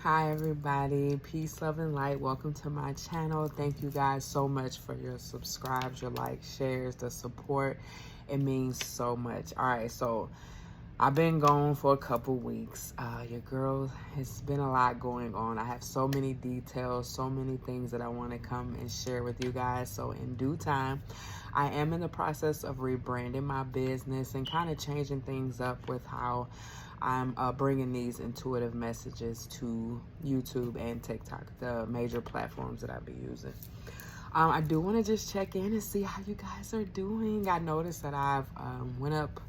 Hi everybody, peace, love, and light. Welcome to my channel. Thank you guys so much for your subscribes, your likes, shares, the support. It means so much. All right, so I've been gone for a couple weeks. Your girl has been a lot going on. I have so many details, so many things that I want to come and share with you guys. So in due time, I am in the process of rebranding my business and kind of changing things up with how I'm bringing these intuitive messages to YouTube and TikTok, the major platforms that I be using. I do want to just check in and see how you guys are doing. I noticed that I've went up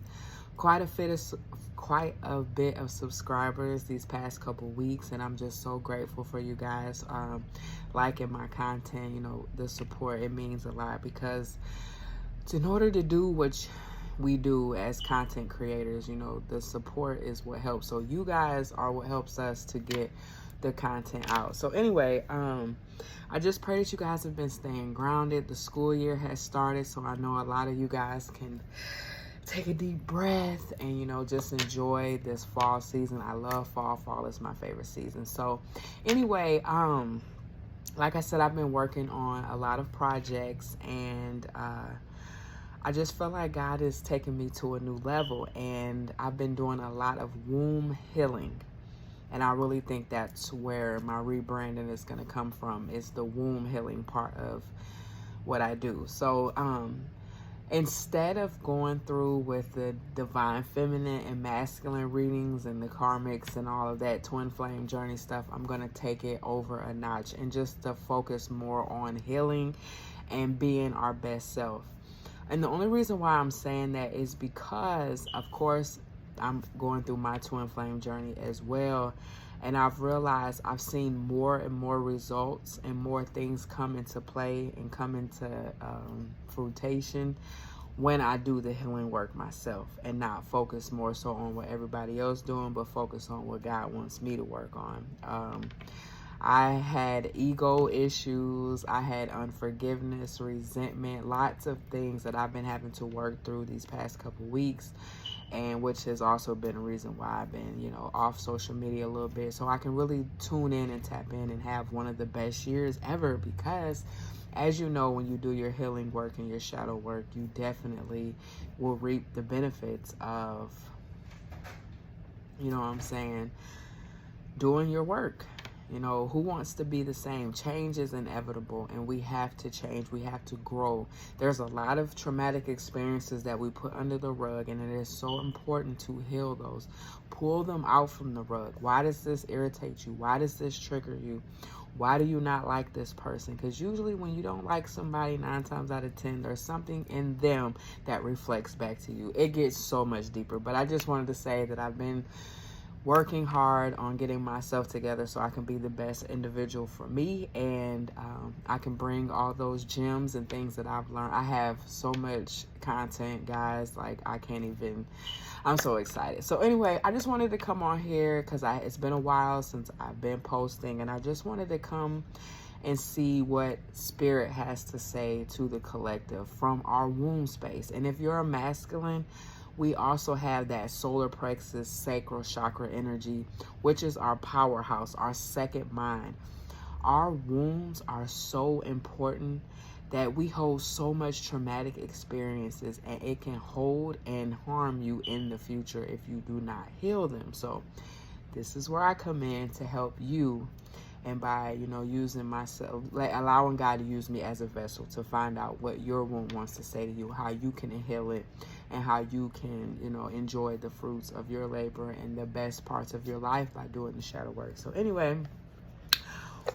quite a bit of subscribers these past couple weeks, and I'm just so grateful for you guys liking my content. You know, the support, it means a lot, because in order to do what we do as content creators, you know, the support is what helps. So you guys are what helps us to get the content out. So anyway, I just pray that you guys have been staying grounded. The school year has started, so I know a lot of you guys can take a deep breath and, you know, just enjoy this fall season. I love fall. Fall is my favorite season. So anyway, like I said, I've been working on a lot of projects, and I just feel like God is taking me to a new level, and I've been doing a lot of womb healing. And I really think that's where my rebranding is going to come from, is the womb healing part of what I do. So instead of going through with the divine feminine and masculine readings and the karmics and all of that twin flame journey stuff, I'm going to take it over a notch and just to focus more on healing and being our best self. And the only reason why I'm saying that is because, of course, I'm going through my twin flame journey as well. And I've realized I've seen more and more results and more things come into play and come into fruition when I do the healing work myself, and not focus more so on what everybody else doing, but focus on what God wants me to work on. I had ego issues, I had unforgiveness, resentment, lots of things that I've been having to work through these past couple weeks, and which has also been a reason why I've been, you know, off social media a little bit, so I can really tune in and tap in and have one of the best years ever. Because as you know, when you do your healing work and your shadow work, you definitely will reap the benefits of, you know what I'm saying, doing your work. You know, who wants to be the same? Change is inevitable, and we have to change. We have to grow. There's a lot of traumatic experiences that we put under the rug, and it is so important to heal those. Pull them out from the rug. Why does this irritate you? Why does this trigger you? Why do you not like this person? Because usually when you don't like somebody, 9 times out of 10, there's something in them that reflects back to you. It gets so much deeper. But I just wanted to say that I've been working hard on getting myself together so I can be the best individual for me, and I can bring all those gems and things that I've learned. I have so much content, guys, like I can't even, I'm so excited. So anyway, I just wanted to come on here because it's been a while since I've been posting, and I just wanted to come and see what Spirit has to say to the collective from our womb space. And if you're a masculine, we also have that solar plexus sacral chakra energy, which is our powerhouse, our second mind. Our wombs are so important that we hold so much traumatic experiences, and it can hold and harm you in the future if you do not heal them. So this is where I come in to help you, and by, you know, using myself, like allowing God to use me as a vessel to find out what your womb wants to say to you, how you can heal it, and how you can, you know, enjoy the fruits of your labor and the best parts of your life by doing the shadow work. So anyway,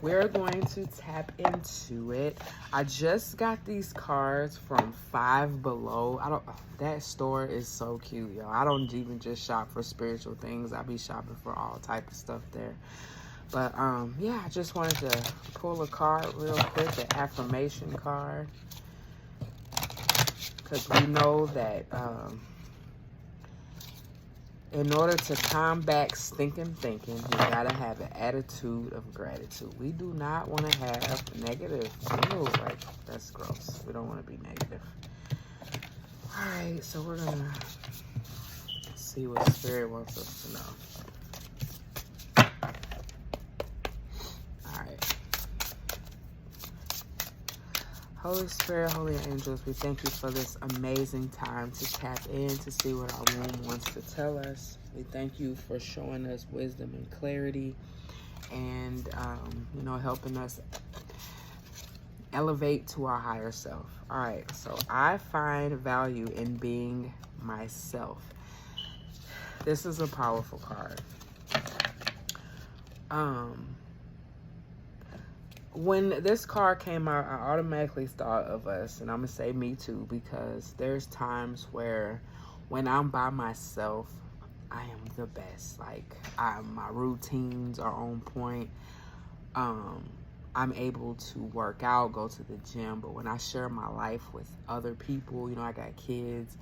we're going to tap into it. I just got these cards from Five Below. That store is so cute, y'all. I don't even just shop for spiritual things. I be shopping for all type of stuff there. But yeah, I just wanted to pull a card real quick, an affirmation card, because we know that in order to combat stinking thinking, you gotta have an attitude of gratitude. We do not want to have negative. Ew, like, that's gross. We don't want to be negative. All right, so we're gonna see what Spirit wants us to know. Holy Spirit, holy angels, we thank you for this amazing time to tap in to see what our womb wants to tell us. We thank you for showing us wisdom and clarity and, helping us elevate to our higher self. All right, so I find value in being myself. This is a powerful card. When this card came out, I automatically thought of us, and I'm gonna say me too, because there's times where when I'm by myself, I am the best. Like, my routines are on point. I'm able to work out, go to the gym, but when I share my life with other people, I got kids,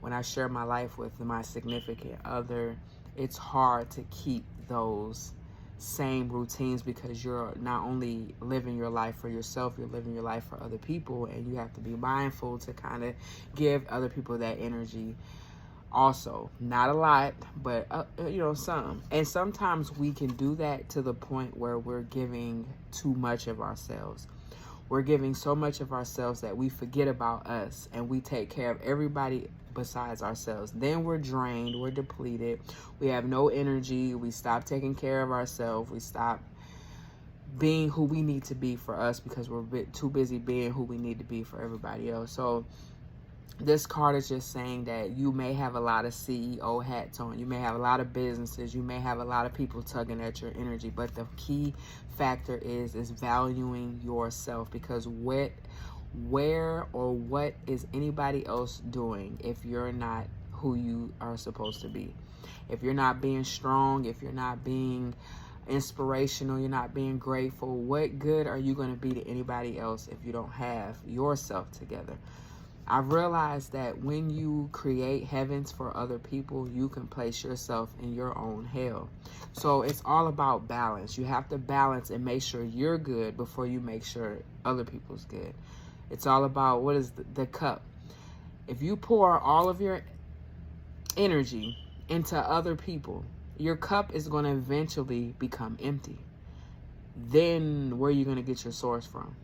when I share my life with my significant other, it's hard to keep those same routines, because you're not only living your life for yourself, you're living your life for other people, and you have to be mindful to kind of give other people that energy also. Not a lot, but some. And sometimes we can do that to the point where we're giving too much of ourselves. We're giving so much of ourselves that we forget about us, and we take care of everybody besides ourselves. Then we're drained, we're depleted, we have no energy, we stop taking care of ourselves, we stop being who we need to be for us because we're a bit too busy being who we need to be for everybody else. So this card is just saying that you may have a lot of CEO hats on, you may have a lot of businesses, you may have a lot of people tugging at your energy, but the key factor is valuing yourself, because where or what is anybody else doing if you're not who you are supposed to be? If you're not being strong, if you're not being inspirational, you're not being grateful, what good are you going to be to anybody else if you don't have yourself together? I've realized that when you create heavens for other people, you can place yourself in your own hell. So it's all about balance. You have to balance and make sure you're good before you make sure other people's good. It's all about, what is the cup? If you pour all of your energy into other people, your cup is going to eventually become empty. Then where are you going to get your source from?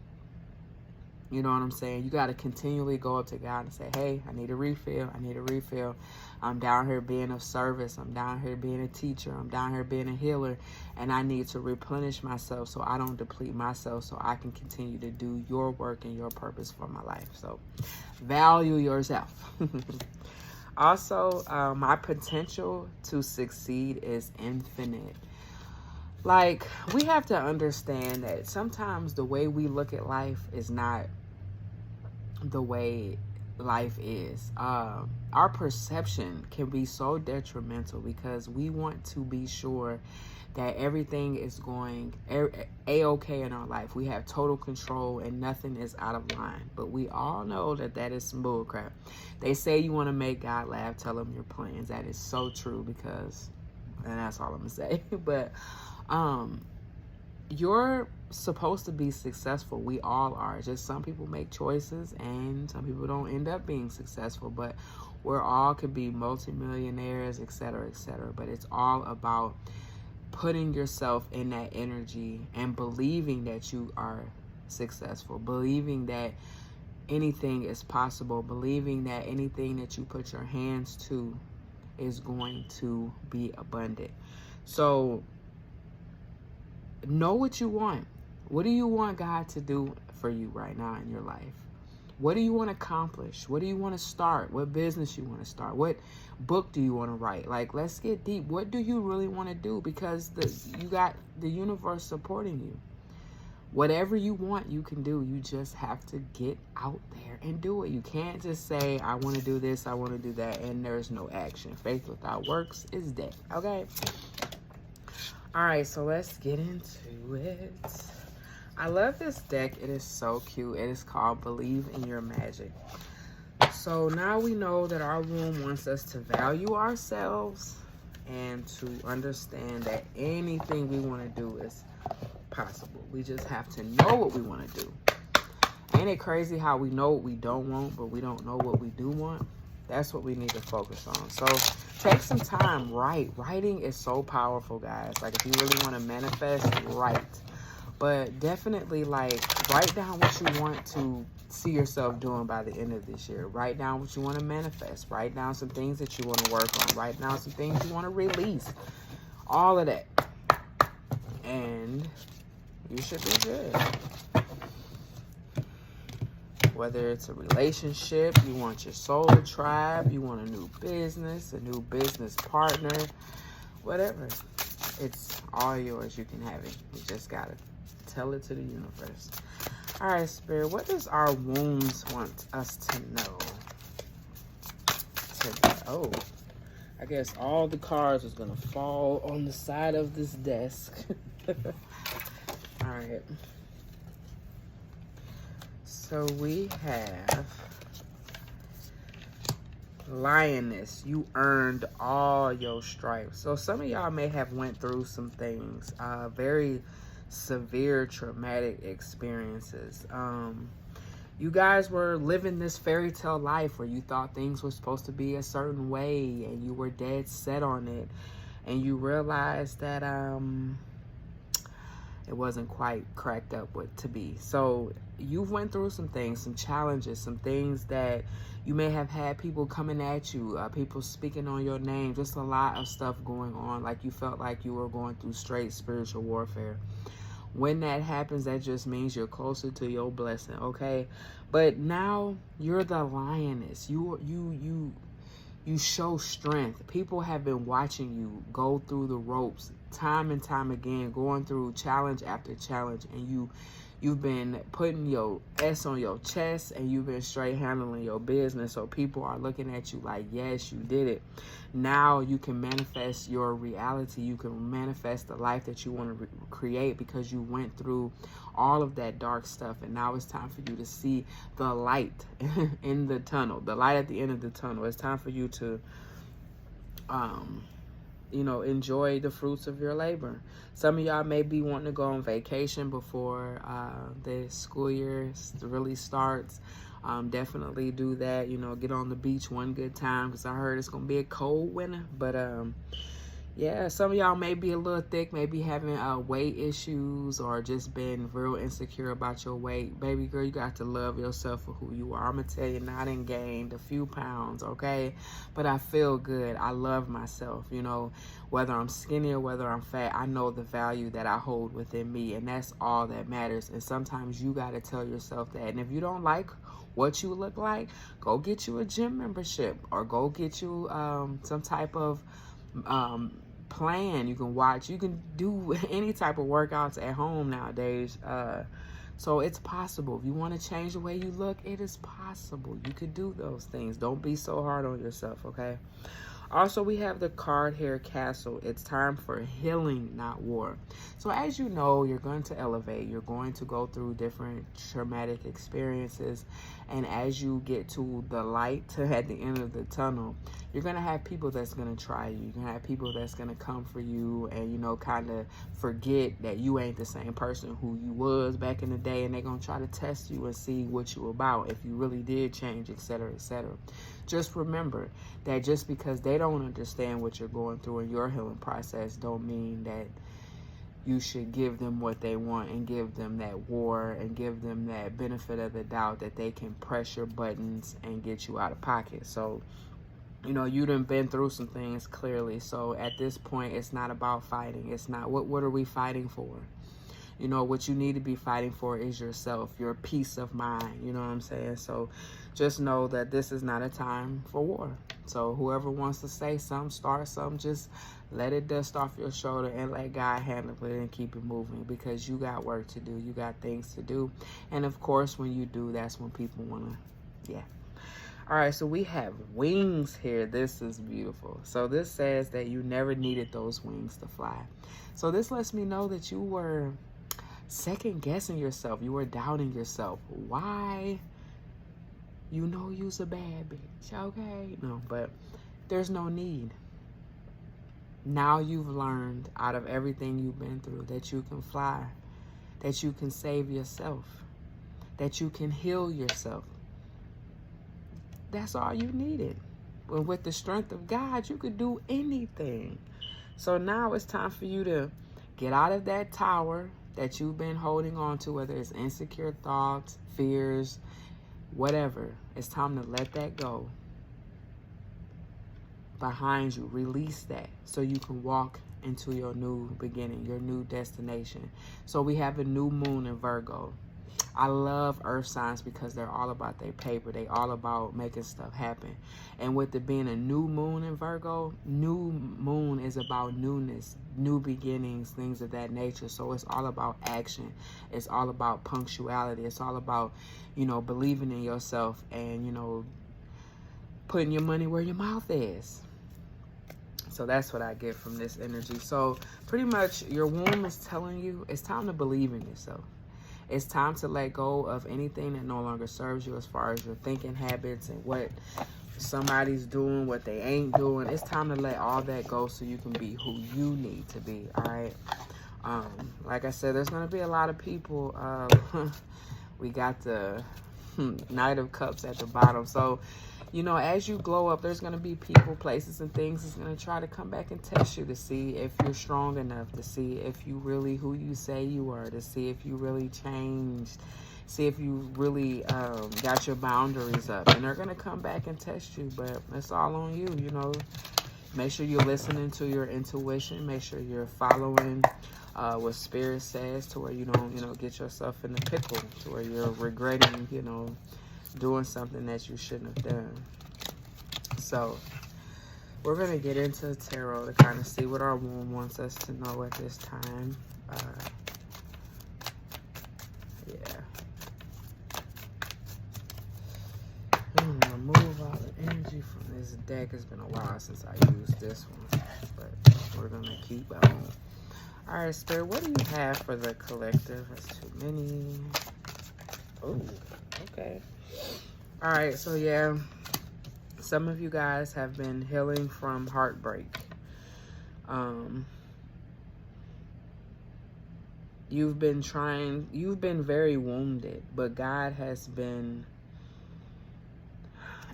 You know what I'm saying? You got to continually go up to God and say, hey, I need a refill. I need a refill. I'm down here being of service. I'm down here being a teacher. I'm down here being a healer. And I need to replenish myself so I don't deplete myself, so I can continue to do your work and your purpose for my life. So value yourself. Also, my potential to succeed is infinite. Like, we have to understand that sometimes the way we look at life is not the way life is. Our perception can be so detrimental because we want to be sure that everything is going a-okay in our life. We have total control and nothing is out of line. But we all know that that is some bull crap. They say you want to make God laugh, tell him your plans. That is so true, because, and that's all I'm gonna say. But you're supposed to be successful. We all are. Just some people make choices and some people don't end up being successful, but we're all could be multimillionaires, etc., etc. But it's all about putting yourself in that energy and believing that you are successful, believing that anything is possible, believing that anything that you put your hands to is going to be abundant. So know what you want. What do you want God to do for you right now in your life? What do you want to accomplish? What do you want to start? What business you want to start? What book do you want to write? Like, let's get deep. What do you really want to do? Because you got the universe supporting you. Whatever you want, you can do. You just have to get out there and do it. You can't just say, I want to do this, I want to do that, and there's no action. Faith without works is dead. Okay? All right, so let's get into it. I love this deck. It is so cute. It is called Believe in Your Magic. So now we know that our womb wants us to value ourselves and to understand that anything we want to do is possible. We just have to know what we want to do. Ain't it crazy how we know what we don't want, but we don't know what we do want? That's what we need to focus on. So take some time. Writing is so powerful, guys. Like, if you really want to manifest, write. But definitely, like, write down what you want to see yourself doing by the end of this year. Write down what you want to manifest. Write down some things that you want to work on. Write down some things you want to release. All of that. And you should be good. Whether it's a relationship, you want your soul tribe, you want a new business partner, whatever. It's all yours. You can have it. You just got to tell it to the universe. All right, Spirit, what does our wounds want us to know today? Oh, I guess all the cards is going to fall on the side of this desk. All right. So we have Lioness. You earned all your stripes. So some of y'all may have went through some things, very severe traumatic experiences. You guys were living this fairy tale life where you thought things were supposed to be a certain way and you were dead set on it, and you realized that it wasn't quite cracked up to be. So you've went through some things, some challenges, some things that you may have had people coming at you, people speaking on your name, just a lot of stuff going on. Like you felt like you were going through straight spiritual warfare. When that happens, that just means you're closer to your blessing, okay? But now you're the lioness. You show strength. People have been watching you go through the ropes time and time again, going through challenge after challenge, and you've been putting your S on your chest, and you've been straight handling your business. So people are looking at you like, yes, you did it. Now you can manifest your reality. You can manifest the life that you want to create because you went through all of that dark stuff. And now it's time for you to see the light in the tunnel, the light at the end of the tunnel. It's time for you to, enjoy the fruits of your labor. Some of y'all may be wanting to go on vacation before the school year really starts. Definitely do that. Get on the beach one good time, because I heard it's going to be a cold winter. But yeah, some of y'all may be a little thick, maybe having weight issues, or just been real insecure about your weight. Baby girl, you got to love yourself for who you are. I'm going to tell you, I done gained a few pounds, okay? But I feel good. I love myself. Whether I'm skinny or whether I'm fat, I know the value that I hold within me, and that's all that matters. And sometimes you got to tell yourself that. And if you don't like what you look like, go get you a gym membership, or go get you some type of plan. You can watch, you can do any type of workouts at home nowadays. So it's possible. If you want to change the way you look, it is possible. You could do those things. Don't be so hard on yourself, okay? Also, we have the card here, Castle. It's time for healing, not war. So as you know, you're going to elevate. You're going to go through different traumatic experiences. And as you get to the light at the end of the tunnel, you're going to have people that's going to try you. You're going to have people that's going to come for you and, kind of forget that you ain't the same person who you was back in the day. And they're going to try to test you and see what you about, if you really did change, etc., etc. Just remember that just because they don't understand what you're going through in your healing process don't mean that you should give them what they want and give them that war and give them that benefit of the doubt that they can press your buttons and get you out of pocket. So, you done been through some things clearly. So at this point, it's not about fighting. It's not, what are we fighting for? What you need to be fighting for is yourself, your peace of mind. You know what I'm saying? So just know that this is not a time for war. So whoever wants to say something, start something, just let it dust off your shoulder and let God handle it and keep it moving, because you got work to do. You got things to do. And of course, when you do, that's when people want to, yeah. All right, so we have wings here. This is beautiful. So this says that you never needed those wings to fly. So this lets me know that you were second guessing yourself. You were doubting yourself. Why? You's a bad bitch, okay? No, but there's no need. Now you've learned out of everything you've been through that you can fly, that you can save yourself, that you can heal yourself. That's all you needed. But with the strength of God, you could do anything. So now it's time for you to get out of that tower that you've been holding on to, whether it's insecure thoughts, fears, whatever. It's time to let that go behind you. Release that so you can walk into your new beginning, your new destination. So we have a new moon in Virgo. I love earth signs because they're all about their paper. They all about making stuff happen. And with it being a new moon in Virgo, new moon is about newness, new beginnings, things of that nature. So it's all about action. It's all about punctuality. It's all about, you know, believing in yourself and, you know, putting your money where your mouth is. So that's what I get from this energy. So pretty much your womb is telling you it's time to believe in yourself. It's time to let go of anything that no longer serves you as far as your thinking habits and what somebody's doing, what they ain't doing. It's time to let all that go so you can be who you need to be, all right? Like I said, there's going to be a lot of people. We got the Knight of Cups at the bottom. So, you know, as you glow up, there's going to be people, places, and things that's going to try to come back and test you to see if you're strong enough, to see if you really who you say you are, to see if you really changed, see if you really got your boundaries up. And they're going to come back and test you, but it's all on you, you know. Make sure you're listening to your intuition. Make sure you're following what Spirit says to where you don't, you know, get yourself in the pickle, to where you're regretting, you know, doing something that you shouldn't have done. So we're going to get into tarot to kind of see what our womb wants us to know at this time. I'm going to move all the energy from this deck. It's been a while since I used this one, but we're going to keep going. All right, Spirit, what do you have for the collective? That's too many. Oh, okay. All right, so yeah, some of you guys have been healing from heartbreak. You've been very wounded, but God has been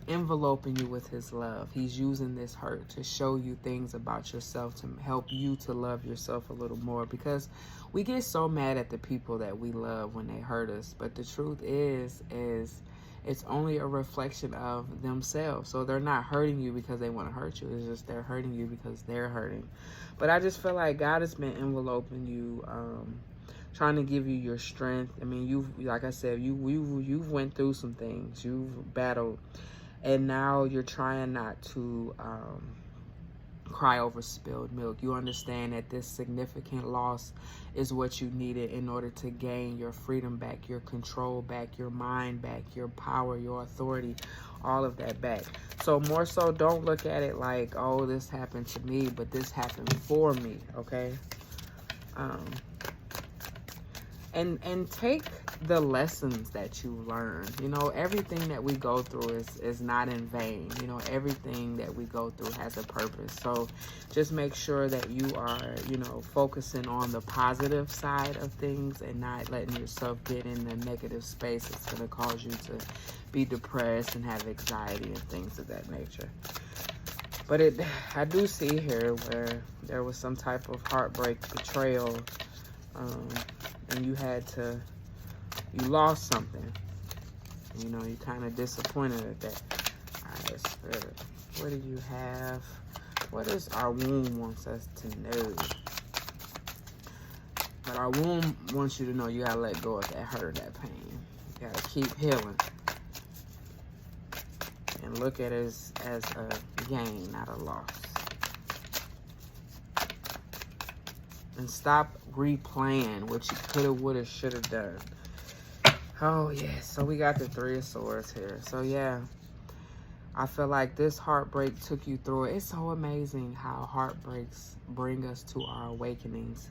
enveloping you with his love. He's using this hurt to show you things about yourself, to help you to love yourself a little more, because we get so mad at the people that we love when they hurt us. But the truth is it's only a reflection of themselves. So they're not hurting you because they want to hurt you. It's just they're hurting you because they're hurting. But I just feel like God has been enveloping you, trying to give you your strength. I mean, like I said, you've went through some things. You've battled. And now you're trying not to cry over spilled milk. You understand that this significant loss is what you needed in order to gain your freedom back, your control back, your mind back, your power, your authority, all of that back. So more so, don't look at it like, oh, this happened to me, but this happened for me, okay? And take the lessons that you learn. You know, everything that we go through is not in vain. You know, everything that we go through has a purpose. So just make sure that you are, you know, focusing on the positive side of things and not letting yourself get in the negative space that's going to cause you to be depressed and have anxiety and things of that nature. But I do see here where there was some type of heartbreak, betrayal, and you lost something. You know, you're kind of disappointed at that. All right, Spirit, what do you have? What does our womb wants us to know? But our womb wants you to know you gotta let go of that hurt, that pain. You gotta keep healing. And look at it as a gain, not a loss. And stop replaying what you coulda, woulda, shoulda done. Oh, yes. So we got the Three of Swords here. So, yeah. I feel like this heartbreak took you through it. It's so amazing how heartbreaks bring us to our awakenings.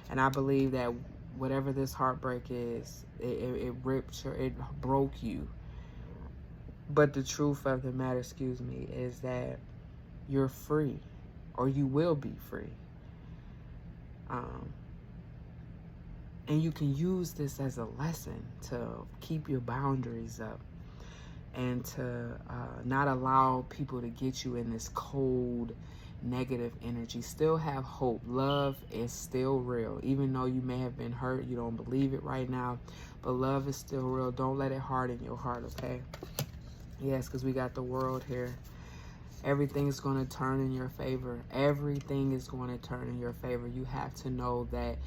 And I believe that whatever this heartbreak is, it broke you. But the truth of the matter, is that you're free. Or you will be free. And you can use this as a lesson to keep your boundaries up and to not allow people to get you in this cold, negative energy. Still have hope. Love is still real. Even though you may have been hurt, you don't believe it right now, but love is still real. Don't let it harden your heart, okay? Yes, because we got the world here. Everything's going to turn in your favor. Everything is going to turn in your favor. You have to know that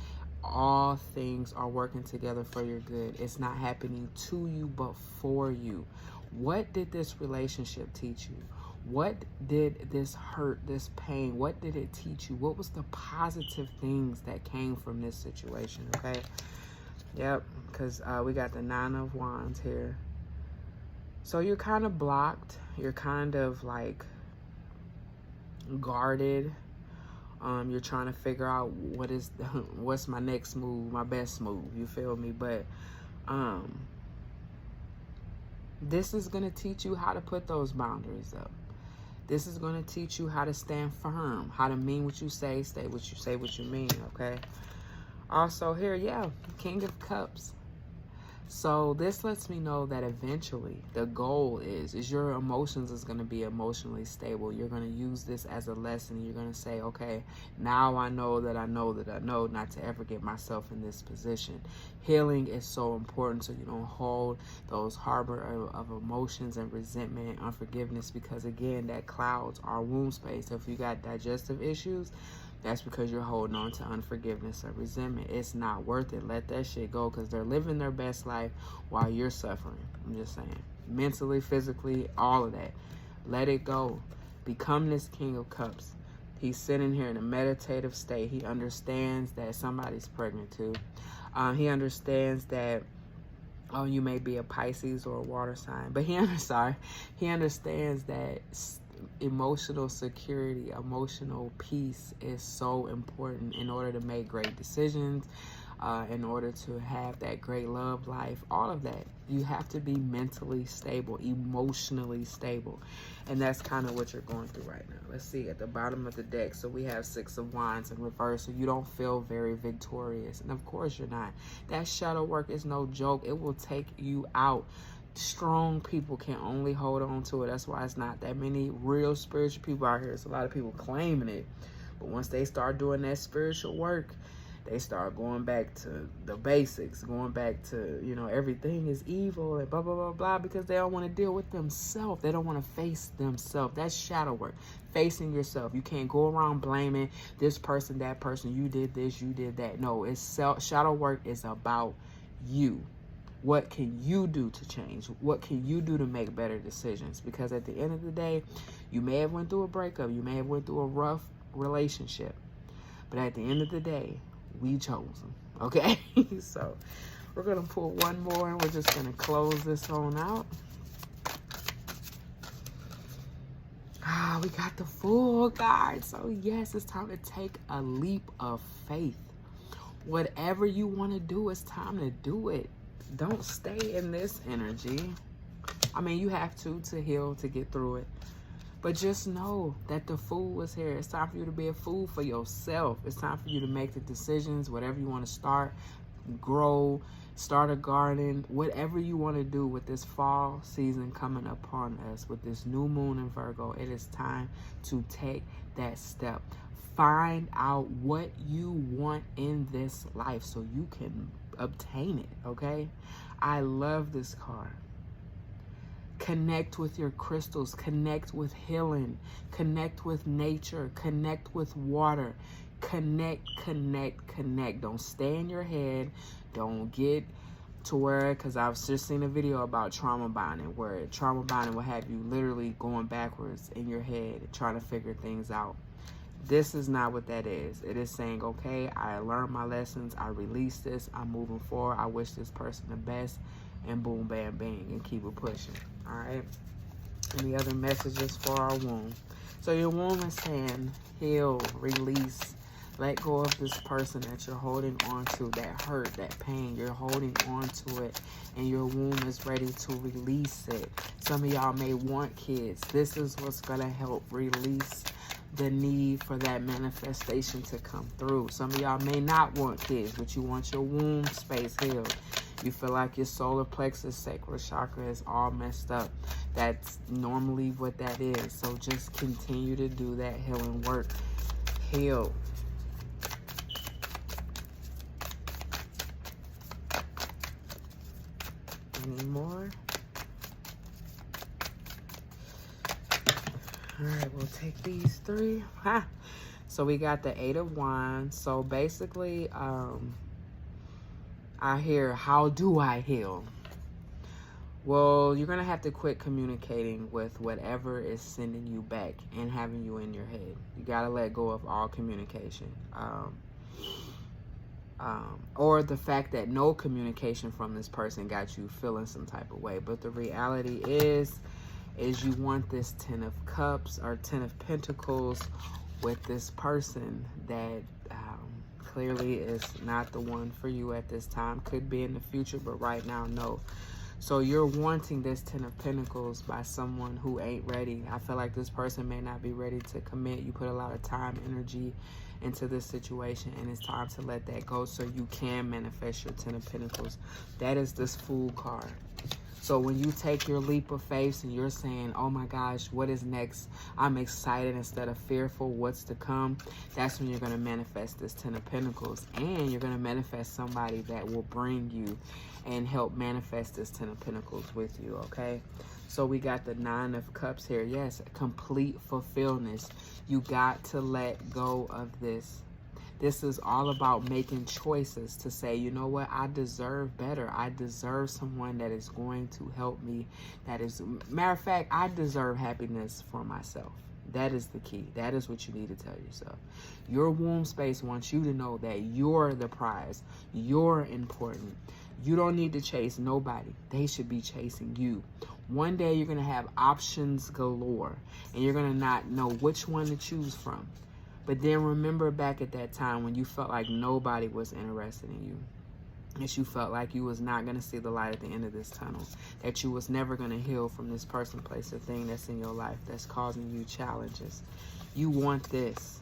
all things are working together for your good. It's not happening to you, but for you. What did this relationship teach you? What did this hurt, this pain, what did it teach you? What was the positive things that came from this situation, okay? Yep, because we got the 9 of Wands here. So you're kind of blocked. You're kind of like guarded. You're trying to figure out what's my next move, my best move, you feel me? But this is going to teach you how to put those boundaries up. This is going to teach you how to stand firm, how to mean what you say what you say, what you mean, okay? Also here, yeah, King of Cups. So this lets me know that eventually the goal is your emotions is going to be emotionally stable. You're going to use this as a lesson. You're going to say, okay, now I know that I know that I know not to ever get myself in this position. Healing is so important so you don't hold those harbor of emotions and resentment and unforgiveness, because again, that clouds our womb space. If you got digestive issues, that's because you're holding on to unforgiveness or resentment. It's not worth it. Let that shit go, because they're living their best life while you're suffering. I'm just saying. Mentally, physically, all of that. Let it go. Become this King of Cups. He's sitting here in a meditative state. He understands that somebody's pregnant too. He understands that you may be a Pisces or a water sign. But he understands that emotional security, emotional peace is so important in order to make great decisions, in order to have that great love life, all of that. You have to be mentally stable, emotionally stable. And that's kind of what you're going through right now. Let's see at the bottom of the deck. So we have 6 of Wands in reverse. So you don't feel very victorious. And of course you're not. That shadow work is no joke. It will take you out. Strong people can only hold on to it. That's why it's not that many real spiritual people out here. It's a lot of people claiming it, but once they start doing that spiritual work, they start going back to the basics, going back to, you know, everything is evil and blah blah blah blah, because they don't want to deal with themselves. They don't want to face themselves. That's shadow work, facing yourself. You can't go around blaming this person, that person, you did this, you did that. No, it's shadow work is about you. What can you do to change? What can you do to make better decisions? Because at the end of the day, you may have went through a breakup. You may have went through a rough relationship. But at the end of the day, we chose them. Okay? So we're going to pull one more and we're just going to close this on out. We got the Fool card. So yes, it's time to take a leap of faith. Whatever you want to do, it's time to do it. Don't stay in this energy. I mean, you have to heal, to get through it. But just know that the Fool is here. It's time for you to be a fool for yourself. It's time for you to make the decisions, whatever you want to start, grow, start a garden, whatever you want to do with this fall season coming upon us, with this new moon in Virgo. It is time to take that step. Find out what you want in this life so you can obtain it, okay? I love this card. Connect with your crystals, connect with healing, connect with nature, connect with water, connect. Don't stay in your head. Don't get to where, because I've just seen a video about trauma bonding, where trauma bonding will have you literally going backwards in your head, trying to figure things out. This is not what that is. It is saying, okay, I learned my lessons. I released this. I'm moving forward. I wish this person the best. And boom, bam, bang. And keep it pushing. All right. Any other messages for our womb? So your womb is saying heal, release. Let go of this person that you're holding on to, that hurt, that pain. You're holding on to it. And your womb is ready to release it. Some of y'all may want kids. This is what's going to help release the need for that manifestation to come through. Some of y'all may not want kids, but you want your womb space healed. You feel like your solar plexus, sacral chakra is all messed up. That's normally what that is. So just continue to do that healing work. Heal. Any more? All right, we'll take these 3. So we got the 8 of Wands. So basically, I hear, how do I heal? Well, you're going to have to quit communicating with whatever is sending you back and having you in your head. You got to let go of all communication. Or the fact that no communication from this person got you feeling some type of way. But the reality is you want this 10 of Cups or 10 of Pentacles with this person that clearly is not the one for you at this time. Could be in the future, but right now, no. So you're wanting this 10 of Pentacles by someone who ain't ready. I feel like this person may not be ready to commit. You put a lot of time, energy into this situation, and it's time to let that go so you can manifest your 10 of Pentacles. That is this Fool card. So when you take your leap of faith and you're saying, oh my gosh, what is next? I'm excited instead of fearful. What's to come? That's when you're going to manifest this 10 of Pentacles. And you're going to manifest somebody that will bring you and help manifest this 10 of Pentacles with you, okay? So we got the 9 of Cups here. Yes, complete fulfillment. You got to let go of this. This is all about making choices to say, you know what, I deserve better. I deserve someone that is going to help me. That is, matter of fact, I deserve happiness for myself. That is the key. That is what you need to tell yourself. Your womb space wants you to know that you're the prize. You're important. You don't need to chase nobody. They should be chasing you. One day you're going to have options galore, and you're going to not know which one to choose from. But then remember back at that time when you felt like nobody was interested in you. That you felt like you was not going to see the light at the end of this tunnel. That you was never going to heal from this person, place, or thing that's in your life that's causing you challenges. You want this.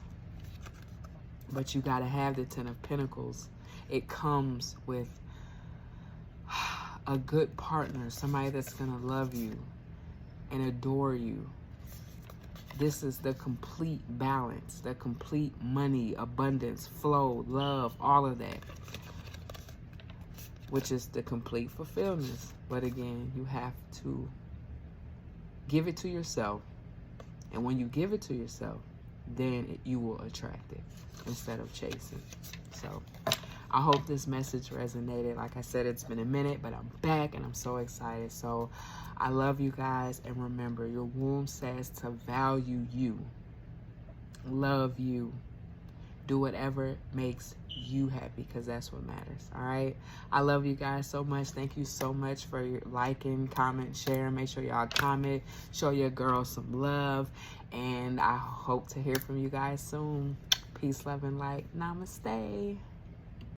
But you got to have the 10 of Pentacles. It comes with a good partner. Somebody that's going to love you and adore you. This is the complete balance, the complete money, abundance, flow, love, all of that. Which is the complete fulfillment. But again, you have to give it to yourself. And when you give it to yourself, then you will attract it instead of chasing. So I hope this message resonated. Like I said, it's been a minute, but I'm back and I'm so excited. So I love you guys. And remember, your womb says to value you, love you, do whatever makes you happy, because that's what matters. All right. I love you guys so much. Thank you so much for your liking, comment, share. Make sure y'all comment, show your girl some love. And I hope to hear from you guys soon. Peace, love, and light. Namaste.